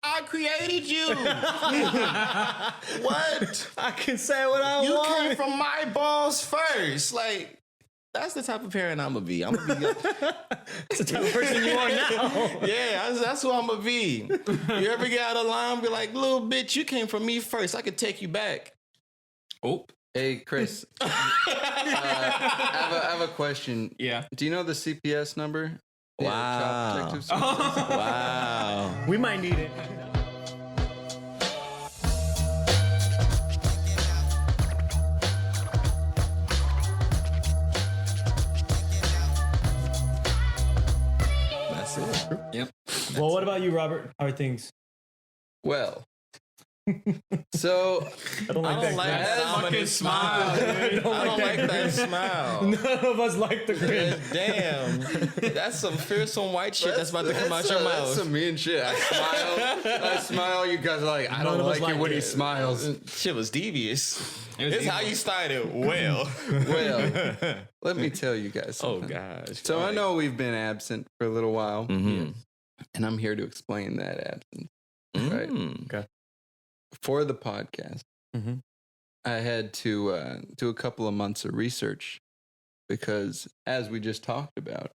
I created you. What? I can say what I want. You came from my balls first. Like, that's the type of parent I'm gonna be. I'm gonna be. That's the type of person you are now. Yeah, that's who I'm gonna be. You ever get out of line, be like, little bitch, you came from me first. I could take you back. Oh. Hey, Chris. I have a question. Yeah. Do you know the CPS number? Wow. Wow. We might need it. That's it. Yep. Well, what about you, Robert? How are things? Well, so I don't like that fucking smile. Dude. I don't like that smile. None of us like the grin. Damn. That's some fearsome white shit that's about to come out your That's mouth. some mean shit. I smile. You guys are like, I don't like it when he smiles. Shit was devious. It was It's how you started. Well. Well, let me tell you guys something. gosh. So I know we've been absent for a little while, Mm-hmm. and I'm here to explain that absence. Right. Okay. For the podcast, Mhm. I had to do a couple of months of research because, as we just talked about,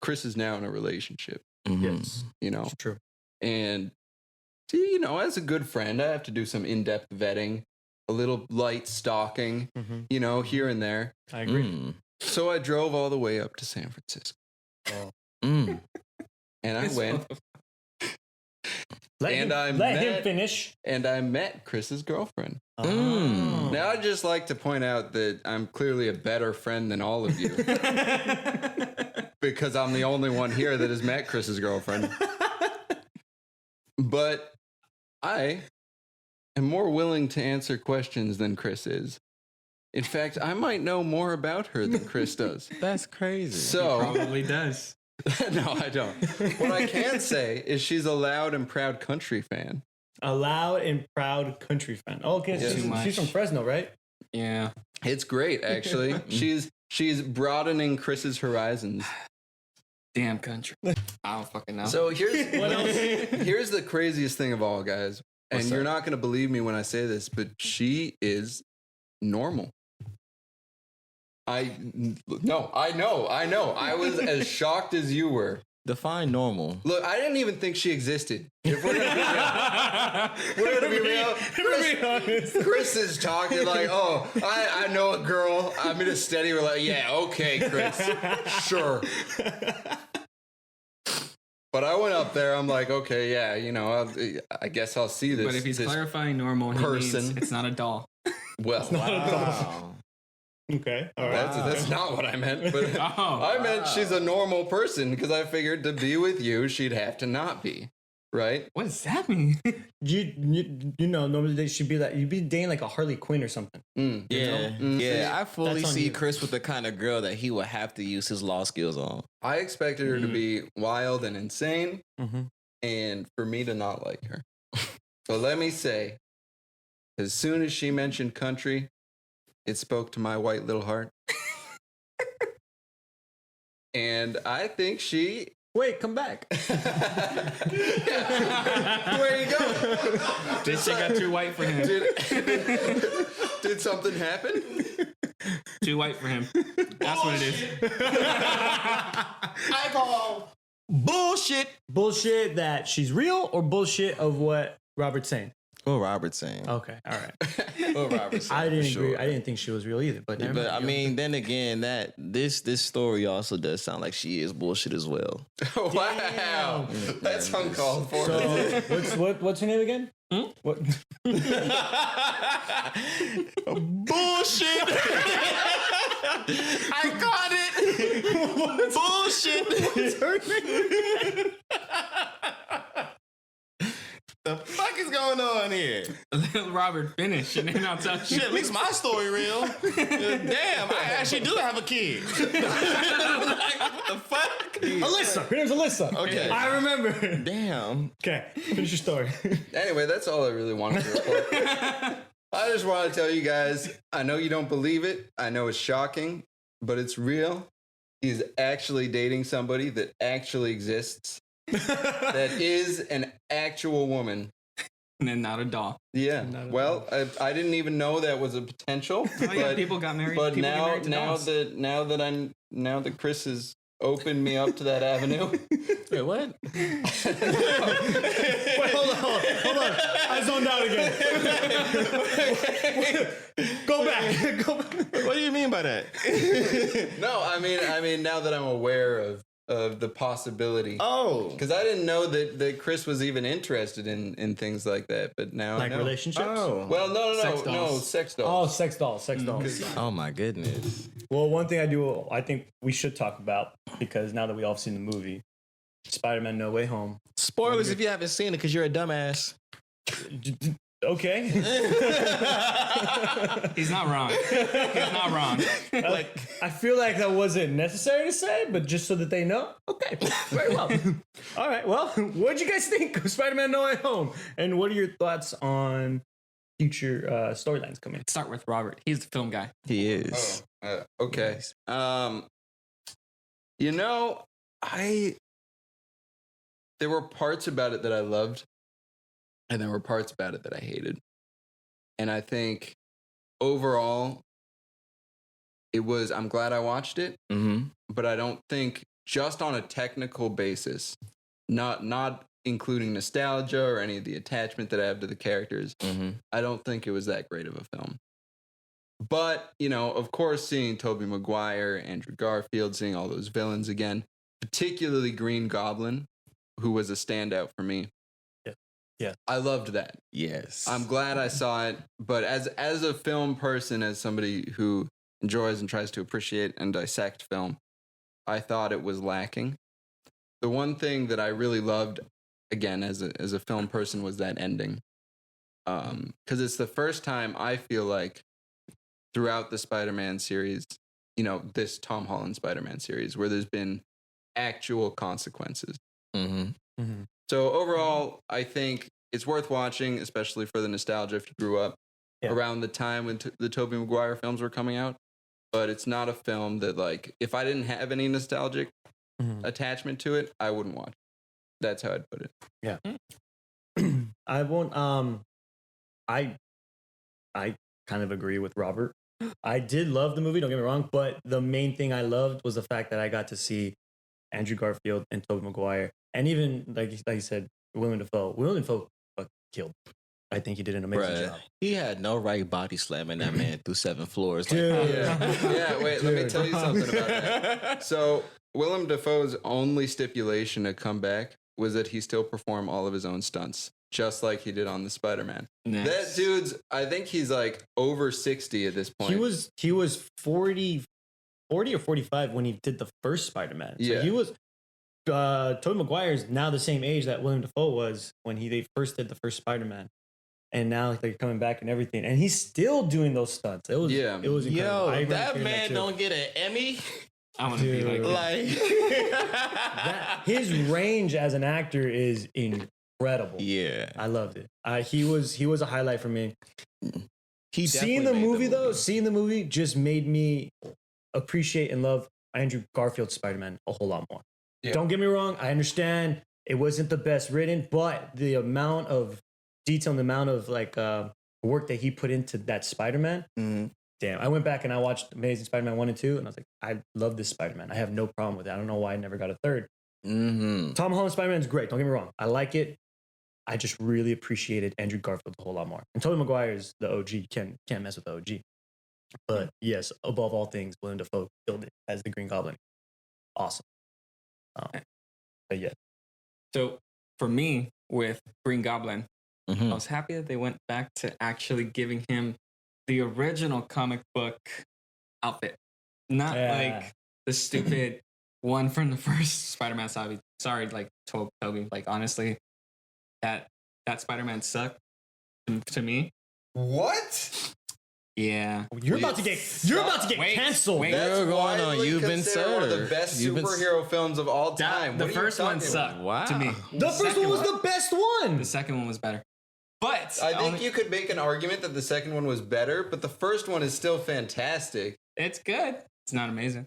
Chris is now in a relationship. Yes. You know, It's true. and you know, as a good friend, I have to do some in-depth vetting, a little light stalking, you know, here and there. I agree. Mm. So I drove all the way up to San Francisco, Mm. and I went. Let And him finish. And I met Chris's girlfriend. Mm. Now, I'd just like to point out that I'm clearly a better friend than all of you because I'm the only one here that has met Chris's girlfriend. But I am more willing to answer questions than Chris is. In fact, I might know more about her than Chris does. That's crazy. So, Probably does. no, I don't. What I can say is she's a loud and proud country fan. A loud and proud country fan. Oh, okay, so Yeah. she's from Fresno, right? Yeah. It's great, actually. She's broadening Chris's horizons. Damn country. I don't fucking know. So here's the craziest thing of all, guys. And What's you're up? not going to believe me when I say this, but she is normal. I know. I was as shocked as you were. Define normal. Look, I didn't even think she existed. If we're gonna be real, Chris is talking like, oh, I know a girl. I'm in a steady. We're like, yeah, okay, Chris, sure. But I went up there. I'm like, okay, yeah, you know, I guess I'll see this. But if he's this clarifying normal, he person. means it's not a doll. well, Wow. Okay, all right. that's not what I meant. But Oh, I meant she's a normal person because I figured to be with you, she'd have to not be, right? what does that mean? You know, normally they should be like, you'd be dating like a Harley Quinn or something. Yeah. Yeah, I fully That's on see you. Chris with the kind of girl that he would have to use his law skills on. I expected her to be wild and insane, Mhm. and for me to not like her. But let me say, as soon as she mentioned country, it spoke to my white little heart. And I think she... Wait, come back. Where you go? This shit got too white for him. Did something happen? Too white for him. That's what it is. I call bullshit. Bullshit that she's real or bullshit of what Robert's saying? What Robert's saying. Okay, all right. What Robert's saying. I didn't for agree. sure. I didn't think she was real either. But, never But mind. I mean, then again, that this story also does sound like she is bullshit as well. Wow. That's uncalled for. So what's her name again? What? Bullshit. I got it. Bullshit. The fuck is going on here? Let Robert finish and then I'll tell you. Shit, at least my story real. Damn, I actually do have a kid. Like, what the fuck? Alyssa. Her name's Alyssa. Okay. I remember. Damn. Okay, finish your story. Anyway, that's all I really wanted to report. I just want to tell you guys, I know you don't believe it. I know it's shocking, but it's real. He's actually dating somebody that actually exists. that is an actual woman. And then not a doll. Yeah. Well, I didn't even know that was a potential. Oh, yeah, people got married. But people now now that Chris has opened me up to that avenue. Wait, what? Wait, hold on. I zoned out again. Go back. What do you mean by that? No, I mean now that I'm aware of the possibility. Oh, Because I didn't know that Chris was even interested in things like that, but now I know. Relationships? oh, Well, no, Sex dolls. sex Oh, dolls. sex dolls. oh my goodness. Well, one thing I think we should talk about, because now that we all have seen the movie, Spider-Man No Way Home. Spoilers if you haven't seen it, because you're a dumbass. Okay. He's not wrong. He's not wrong. I feel like that wasn't necessary to say, but just so that they know. Okay, very well. All right, well, what'd you guys think of Spider-Man No Way Home? And what are your thoughts on future storylines coming? Let's start with Robert. He's the film guy. He is. Okay. You know, there were parts about it that I loved, and there were parts about it that I hated. And I think overall, I'm glad I watched it, but I don't think just on a technical basis, not including nostalgia or any of the attachment that I have to the characters, I don't think it was that great of a film. But, you know, of course, seeing Tobey Maguire, Andrew Garfield, seeing all those villains again, particularly Green Goblin, who was a standout for me. Yeah. I loved that. Yes. I'm glad I saw it, but as a film person, as somebody who enjoys and tries to appreciate and dissect film, I thought it was lacking. The one thing that I really loved, again, as a film person, was that ending. Because it's the first time I feel like throughout the Spider-Man series, you know, this Tom Holland Spider-Man series, where there's been actual consequences. So overall, I think it's worth watching, especially for the nostalgia if you grew up around the time when the Tobey Maguire films were coming out. But it's not a film that, like, if I didn't have any nostalgic attachment to it, I wouldn't watch it. That's how I'd put it. Yeah. I won't. I kind of agree with Robert. I did love the movie. Don't get me wrong, but the main thing I loved was the fact that I got to see Andrew Garfield and Tobey Maguire, and even like you said, Willem Dafoe. Willem Dafoe killed. I think he did an amazing job. He had no right body slamming that man through 7 floors. Dude. Yeah, wait, let me tell you something about that. So Willem Dafoe's only stipulation to come back was that he still perform all of his own stunts, just like he did on the Spider-Man. Nice. That dude's, I think he's like over 60 at this point. He was 40 or 45 when he did the first Spider-Man. So he was Tobey Maguire is now the same age that Willem Dafoe was when they first did the first Spider-Man. And now they're coming back and everything. And he's still doing those stunts. It was incredible. Yo, that man don't get an Emmy. I want to be like his range as an actor is incredible. Yeah. I loved it. He was a highlight for me. Seeing the movie just made me appreciate and love Andrew Garfield's Spider-Man a whole lot more. Yeah. Don't get me wrong. I understand it wasn't the best written, but the amount of detail and the amount of work that he put into that Spider-Man. Damn, I went back and I watched Amazing Spider-Man 1 and 2, and I was like, I love this Spider-Man. I have no problem with it. I don't know why I never got a third. Tom Holland Spider-Man is great. Don't get me wrong. I like it. I just really appreciated Andrew Garfield a whole lot more. And Tobey Maguire is the OG. You can't mess with the OG. But yes, above all things, Willem Dafoe killed it as the Green Goblin. Awesome. But yeah. So for me, with Green Goblin, I was happy that they went back to actually giving him the original comic book outfit. Not like the stupid one from the first Spider-Man. Sorry, like Toby. Like, honestly, that Spider-Man sucked to me. What? Yeah. You're about to get canceled. That's widely You've been considered one of the served. best superhero films of all time. The first one sucked to me. The first one was the best one. The second one was better. But I think you could make an argument that the second one was better, but the first one is still fantastic. It's good. It's not amazing.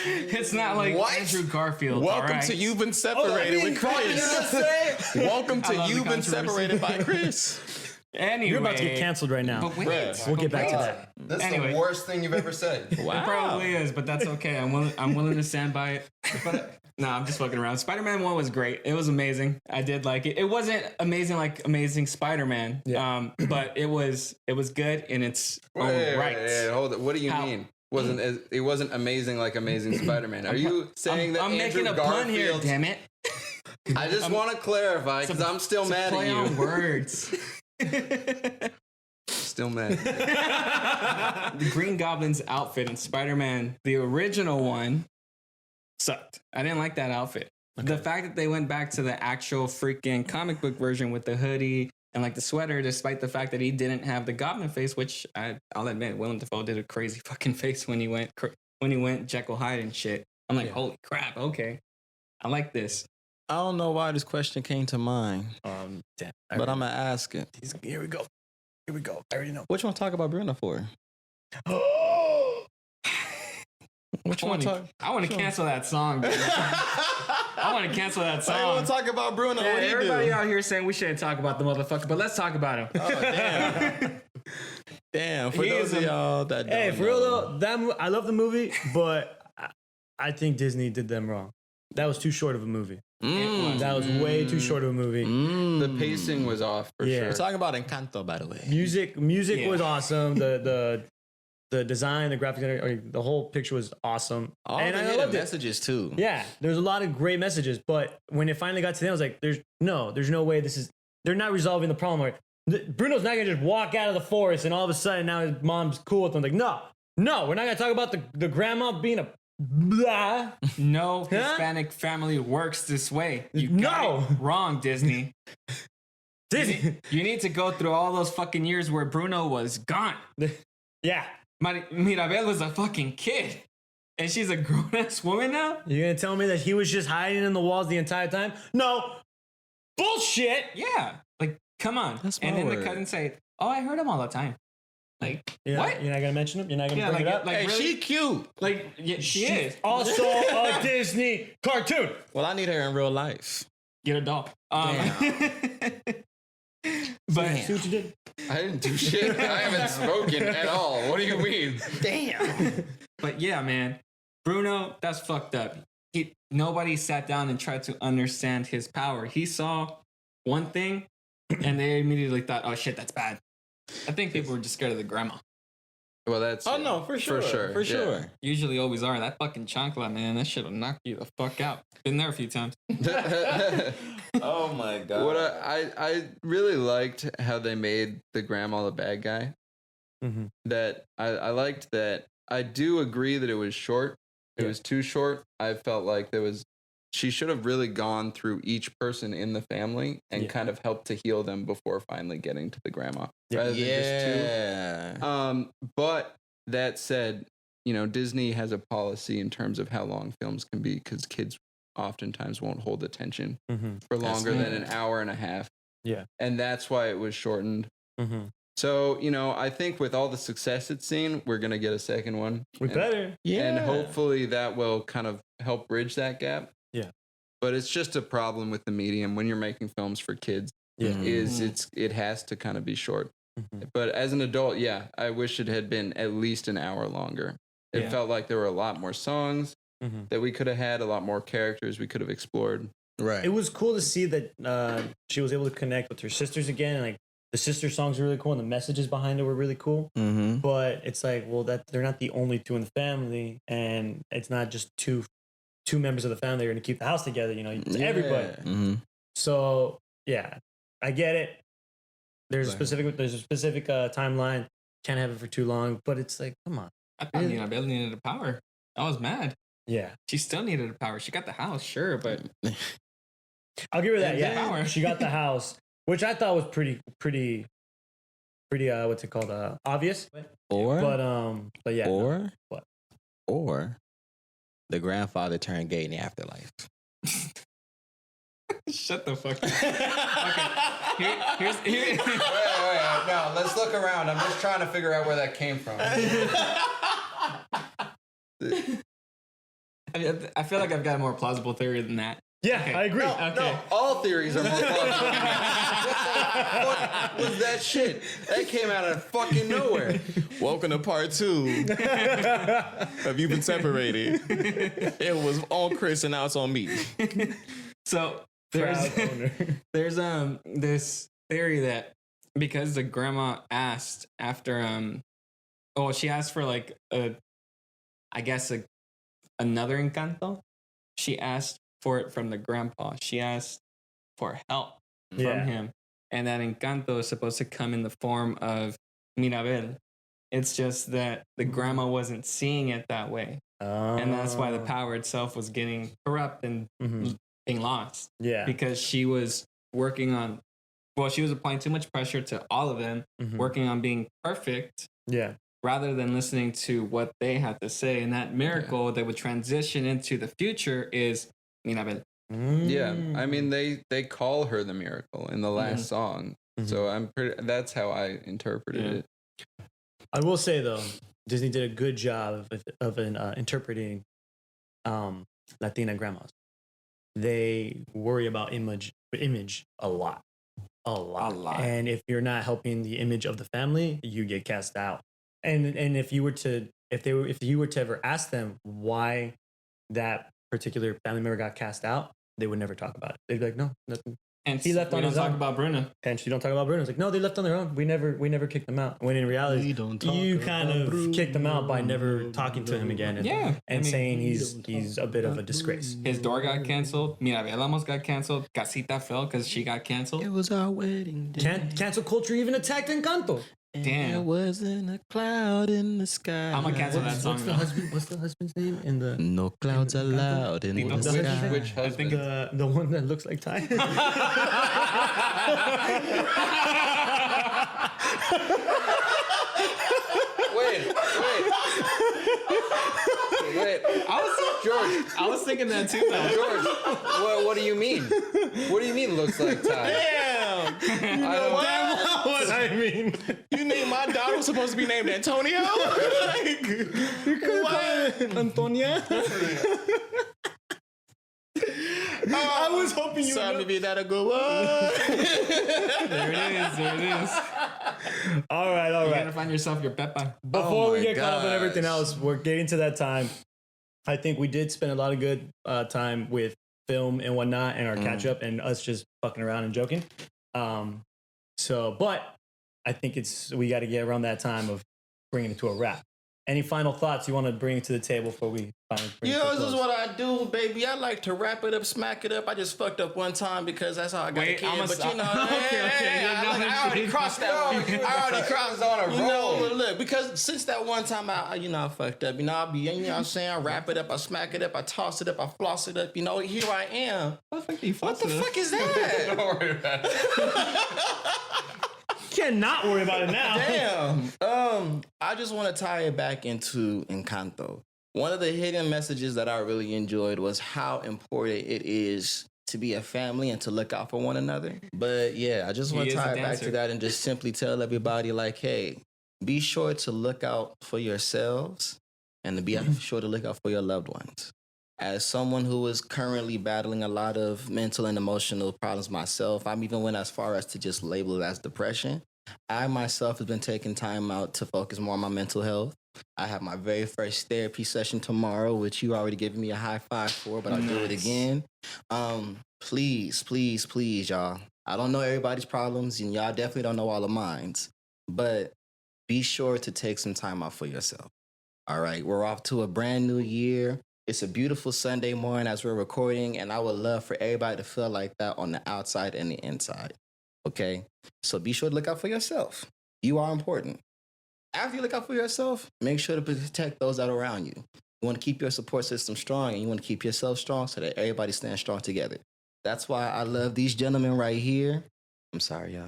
It's not like Andrew Garfield. Welcome to You've Been Separated with Chris. Welcome to You've Been Separated by Chris. Anyway, You're about to get canceled right now. But wait, We'll get back to that. That's the worst thing you've ever said. It probably is, but that's okay. I'm willing to stand by it. But no, I'm just fucking around. Spider-Man 1 was great. It was amazing. I did like it. It wasn't amazing like Amazing Spider-Man, but it was good in its own right. Wait, hold it. What do you mean? It wasn't amazing like Amazing Spider-Man. Are you saying that I'm Andrew making a pun here? Damn it! I just want to clarify because I'm still mad at you. On words. Still mad. The Green Goblin's outfit in Spider-Man, the original one, sucked. I didn't like that outfit. Okay. The fact that they went back to the actual freaking comic book version with the hoodie and like the sweater, despite the fact that he didn't have the Goblin face, which I'll admit, Willem Dafoe did a crazy fucking face when he went Jekyll Hyde and shit. I'm like, holy crap, okay, I like this. I don't know why this question came to mind, Damn, but I'm gonna ask it. Here we go. I already know. What you want to talk about Bruno for? What you want to talk? I want to cancel that song. I want to cancel that song. I want to talk about Bruno. Yeah, what everybody out here saying we shouldn't talk about the motherfucker, but let's talk about him. Oh damn! Damn. For those of y'all that don't for real though, I love the movie, but I think Disney did them wrong. That was too short of a movie. That was way too short of a movie. The pacing was off for sure. We're talking about Encanto, by the way. Music was awesome. The design, the graphics, the whole picture was awesome. And I loved messages too. Yeah, there's a lot of great messages, but when it finally got to them, I was like, there's no way they're not resolving the problem. Like, Bruno's not gonna just walk out of the forest and all of a sudden now his mom's cool with him. Like, no, we're not gonna talk about the grandma being a blah. No Hispanic family works this way. You got it wrong, Disney. You need to go through all those fucking years where Bruno was gone. Yeah. Mirabel was a fucking kid. And she's a grown-ass woman now? You're gonna tell me that he was just hiding in the walls the entire time? No. Bullshit. Yeah. Like, come on. And then the cousin say, oh, I heard him all the time. Like, what? You're not gonna mention him? You're not gonna bring it up? Like, hey, really? she cute. Like, yeah, she is. Also a Disney cartoon. Well, I need her in real life. Get a doll. But see what you did? I didn't do shit. I haven't spoken at all. What do you mean? Damn. But yeah, man. Bruno, that's fucked up. Nobody sat down and tried to understand his power. He saw one thing and they immediately thought, oh shit, that's bad. I think people were just scared of the grandma. Well, that's... Oh, no, for sure. Usually always are. That fucking chancla, man, that shit will knock you the fuck out. Been there a few times. Oh, my God. What I really liked how they made the grandma the bad guy. Mm-hmm. That I liked that. I do agree that it was short. It was too short. I felt like she should have really gone through each person in the family and kind of helped to heal them before finally getting to the grandma. Rather than just two. But that said, Disney has a policy in terms of how long films can be because kids oftentimes won't hold attention for longer than an hour and a half. Yeah. And that's why it was shortened. Mm-hmm. So, I think with all the success it's seen, we're going to get a second one. We better. Yeah. And hopefully that will kind of help bridge that gap. Yeah. But it's just a problem with the medium when you're making films for kids. Yeah. It has to kind of be short. Mm-hmm. But as an adult, I wish it had been at least an hour longer. It felt like there were a lot more songs that we could have had, a lot more characters we could have explored. Right. It was cool to see that she was able to connect with her sisters again. And, like, the sister songs were really cool and the messages behind it were really cool. Mm-hmm. But it's like, well, they're not the only two in the family, and it's not just two members of the family are going to keep the house together. It's everybody. Mm-hmm. So I get it. There's a specific timeline. Can't have it for too long, but it's like, come on. I thought Mirabel needed the power. I was mad. Yeah, she still needed the power. She got the house, sure, but I'll give her that. Yeah, power. She got the house, which I thought was pretty. What's it called? Obvious. But yeah. Or the grandfather turned gay in the afterlife. Shut the fuck up. Okay. Wait. No, let's look around. I'm just trying to figure out where that came from. I feel like I've got a more plausible theory than that. Yeah, Okay. I agree. No, all theories are more plausible. What the fuck was that shit? That came out of fucking nowhere. Welcome to part 2 of You've Been Separated. It was on Chris and now it's on me. So there's this theory that because the grandma asked after she asked for like another Encanto. She asked for it from the grandpa. She asked for help from him. And that Encanto is supposed to come in the form of Mirabel. It's just that the grandma wasn't seeing it that way. And that's why the power itself was getting corrupt and being lost. Yeah. Because she was working on, she was applying too much pressure to all of them, working on being perfect. Yeah. Rather than listening to what they had to say. And that miracle that would transition into the future is Mirabel. Yeah, I mean they call her the miracle in the last song, so that's how I interpreted it. I will say though, Disney did a good job of interpreting Latina grandmas. They worry about image a lot, and if you're not helping the image of the family, you get cast out. And if you were to ever ask them why that particular family member got cast out, they would never talk about it. They'd be like, no, nothing. And he left on his own. Talk about Bruno. And she don't talk about Bruno. It's like, no, they left on their own. We never kicked them out. When in reality, you kind of kicked them out by never talking to him again. And saying he's a bit of a disgrace. His door got canceled. Mirabel almost got canceled. Casita fell because she got canceled. It was our wedding day. Cancel culture even attacked Encanto. Damn. There wasn't a cloud in the sky. I'm gonna cancel that song. What's the husband's name in the? No clouds allowed in the sky. Which I husband? think The one that looks like Ty. Wait. George. I was thinking that too, though. George, what do you mean? What do you mean looks like Ty? Damn! You know what I mean? You named my daughter was supposed to be named Antonio? What? Antonia. I was hoping you would be that a good one. There it is. All right. You gotta find yourself your Peppa. Before we get caught up in everything else, we're getting to that time. I think we did spend a lot of good time with film and whatnot and our catch up and us just fucking around and joking. But I think we got to get around that time of bringing it to a wrap. Any final thoughts you want to bring to the table before we finally bring it to a close? This is what I do, baby. I like to wrap it up, smack it up. I just fucked up one time because that's how I got the kid. I already crossed that one. I already crossed on a roll. Look, because since that one time I fucked up. I'll be, you know what I'm saying? I wrap it up, I smack it up, I toss it up, I floss it up. Here I am. What the fuck is that? Don't worry about it. Cannot worry about it now. Damn. I just want to tie it back into Encanto. One of the hidden messages that I really enjoyed was how important it is to be a family and to look out for one another. But yeah, I just want to tie it back to that and just simply tell everybody like, hey, be sure to look out for yourselves and to be sure to look out for your loved ones. As someone who is currently battling a lot of mental and emotional problems myself, I'm even went as far as to just label it as depression. I myself have been taking time out to focus more on my mental health. I have my very first therapy session tomorrow, which you already gave me a high five for, but I'll do it again. Please, y'all. I don't know everybody's problems, and y'all definitely don't know all of mine, but be sure to take some time out for yourself. All right, we're off to a brand new year. It's a beautiful Sunday morning as we're recording, and I would love for everybody to feel like that on the outside and the inside, okay? So be sure to look out for yourself. You are important. After you look out for yourself, make sure to protect those that are around you. You want to keep your support system strong, and you want to keep yourself strong so that everybody stands strong together. That's why I love these gentlemen right here. I'm sorry, y'all.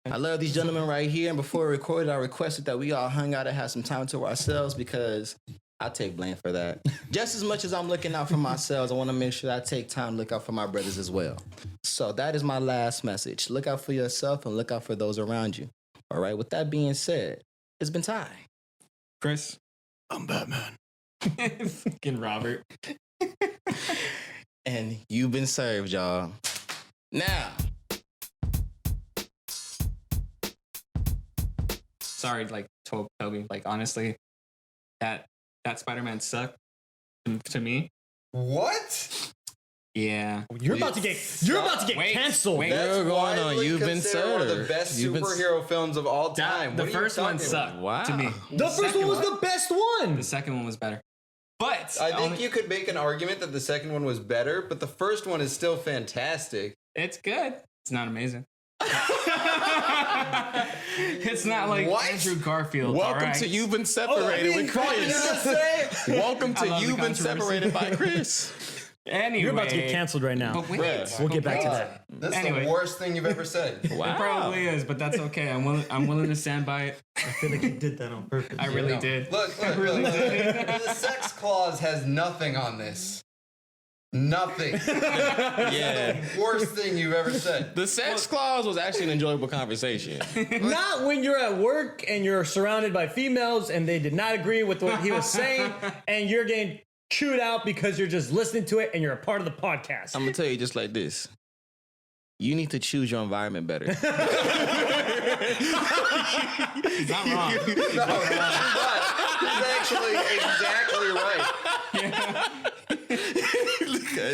I love these gentlemen right here, and before we recorded, I requested that we all hung out and have some time to ourselves because I take blame for that. Just as much as I'm looking out for myself, I want to make sure I take time to look out for my brothers as well. So that is my last message. Look out for yourself and look out for those around you. All right, with that being said, it's been Ty. Chris. I'm Batman. Fucking Robert. And you've been served, y'all. Now. Sorry, like Toby. Like honestly, that Spider-Man sucked to me. What? Yeah. You're about to get canceled. Wait. That's You're going on. widely You've been considered one of the served. best You've been superhero films of all time. The What are you first one talking sucked about? Wow. to me. The first one was the best one. The second one was better. But I think you could make an argument that the second one was better, but the first one is still fantastic. it's good. It's not amazing. It's not like What? Andrew Garfield. Welcome all right? to You've Been Separated with Chris. Welcome I to love the You've Been controversy. Separated by Chris. Anyway, You're about to get canceled right now. But wait, Bruh. We'll get back to that. That's Anyway. the worst thing you've ever said. Wow. It probably is, but that's okay. I'm willing to stand by it. I feel like you did that on purpose. I really did. Look, really look. did. The sex clause has nothing on this. Nothing. Yeah. The worst thing you've ever said. The sex clause was actually an enjoyable conversation. Not when you're at work and you're surrounded by females and they did not agree with what he was saying and you're getting chewed out because you're just listening to it and you're a part of the podcast. I'm going to tell you just like this. You need to choose your environment better. He's not wrong. He's actually exactly right.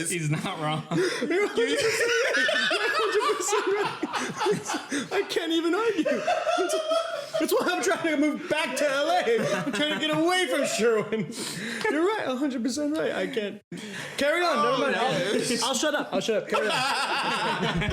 He's not wrong. I can't even argue. That's why I'm trying to move back to LA. I'm trying to get away from Sherwin. You're right, 100% right. I can't. Carry on. Never mind. I'll shut up. Carry on.